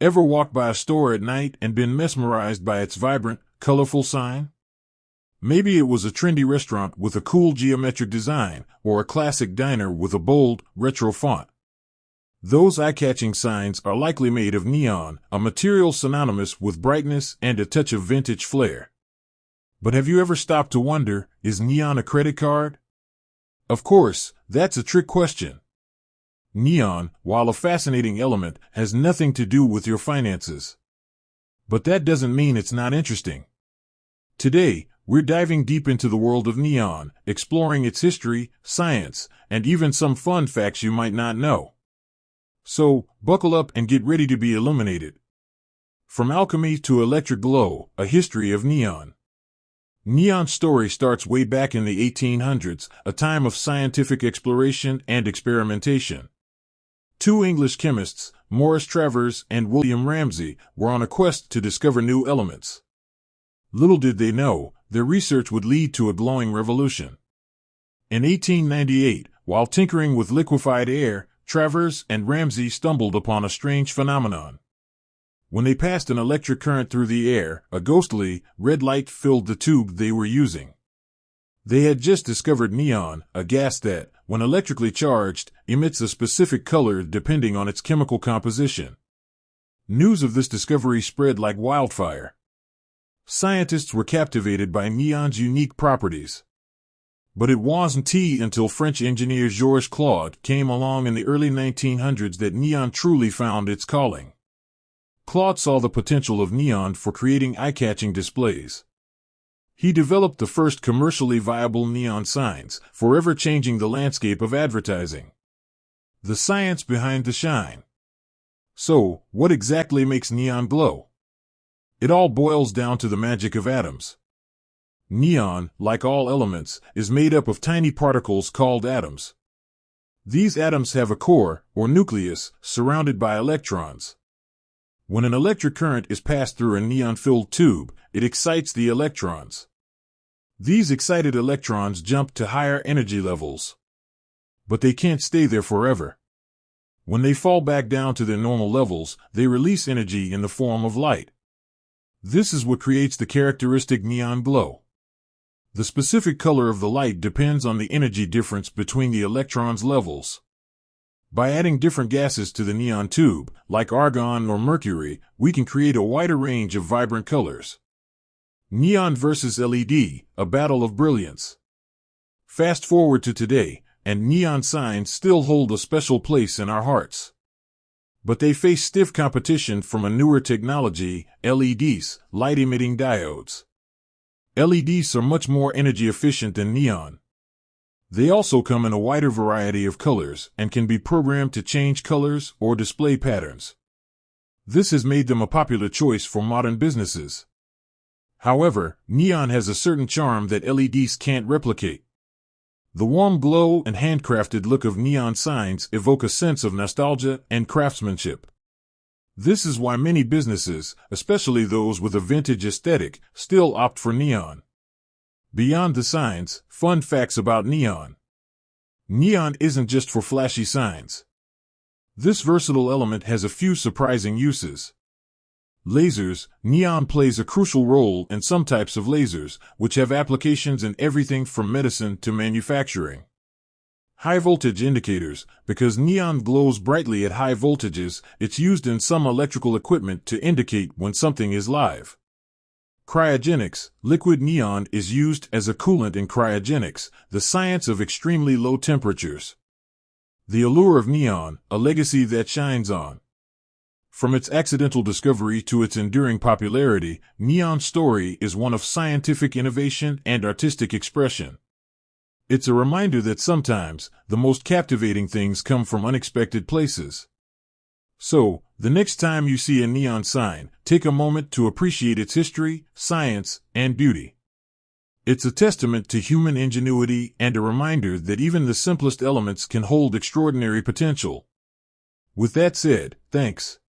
Ever walked by a store at night and been mesmerized by its vibrant, colorful sign? Maybe it was a trendy restaurant with a cool geometric design, or a classic diner with a bold, retro font. Those eye-catching signs are likely made of neon, a material synonymous with brightness and a touch of vintage flair. But have you ever stopped to wonder, is neon a credit card? Of course, that's a trick question. Neon, while a fascinating element, has nothing to do with your finances. But that doesn't mean it's not interesting. Today, we're diving deep into the world of neon, exploring its history, science, and even some fun facts you might not know. So, buckle up and get ready to be illuminated. From alchemy to electric glow, a history of neon. Neon's story starts way back in the 1800s, a time of scientific exploration and experimentation. Two English chemists, Morris Travers and William Ramsay, were on a quest to discover new elements. Little did they know, their research would lead to a glowing revolution. In 1898, while tinkering with liquefied air, Travers and Ramsay stumbled upon a strange phenomenon. When they passed an electric current through the air, a ghostly, red light filled the tube they were using. They had just discovered neon, a gas that, when electrically charged, emits a specific color depending on its chemical composition. News of this discovery spread like wildfire. Scientists were captivated by neon's unique properties. But it wasn't until French engineer Georges Claude came along in the early 1900s that neon truly found its calling. Claude saw the potential of neon for creating eye-catching displays. He developed the first commercially viable neon signs, forever changing the landscape of advertising. The science behind the shine. So, what exactly makes neon glow? It all boils down to the magic of atoms. Neon, like all elements, is made up of tiny particles called atoms. These atoms have a core, or nucleus, surrounded by electrons. When an electric current is passed through a neon-filled tube, it excites the electrons. These excited electrons jump to higher energy levels. But they can't stay there forever. When they fall back down to their normal levels, they release energy in the form of light. This is what creates the characteristic neon glow. The specific color of the light depends on the energy difference between the electrons' levels. By adding different gases to the neon tube, like argon or mercury, we can create a wider range of vibrant colors. Neon versus LED, a battle of brilliance. Fast forward to today, and neon signs still hold a special place in our hearts. But they face stiff competition from a newer technology, LEDs, light-emitting diodes. LEDs are much more energy efficient than neon. They also come in a wider variety of colors and can be programmed to change colors or display patterns. This has made them a popular choice for modern businesses. However, neon has a certain charm that LEDs can't replicate. The warm glow and handcrafted look of neon signs evoke a sense of nostalgia and craftsmanship. This is why many businesses, especially those with a vintage aesthetic, still opt for neon. Beyond the signs, fun facts about neon. Neon isn't just for flashy signs. This versatile element has a few surprising uses. Lasers. Neon plays a crucial role in some types of lasers, which have applications in everything from medicine to manufacturing. High voltage indicators. Because neon glows brightly at high voltages, it's used in some electrical equipment to indicate when something is live. Cryogenics. Liquid neon is used as a coolant in cryogenics, the science of extremely low temperatures. The allure of neon, a legacy that shines on. From its accidental discovery to its enduring popularity, neon's story is one of scientific innovation and artistic expression. It's a reminder that sometimes, the most captivating things come from unexpected places. So, the next time you see a neon sign, take a moment to appreciate its history, science, and beauty. It's a testament to human ingenuity and a reminder that even the simplest elements can hold extraordinary potential. With that said, thanks.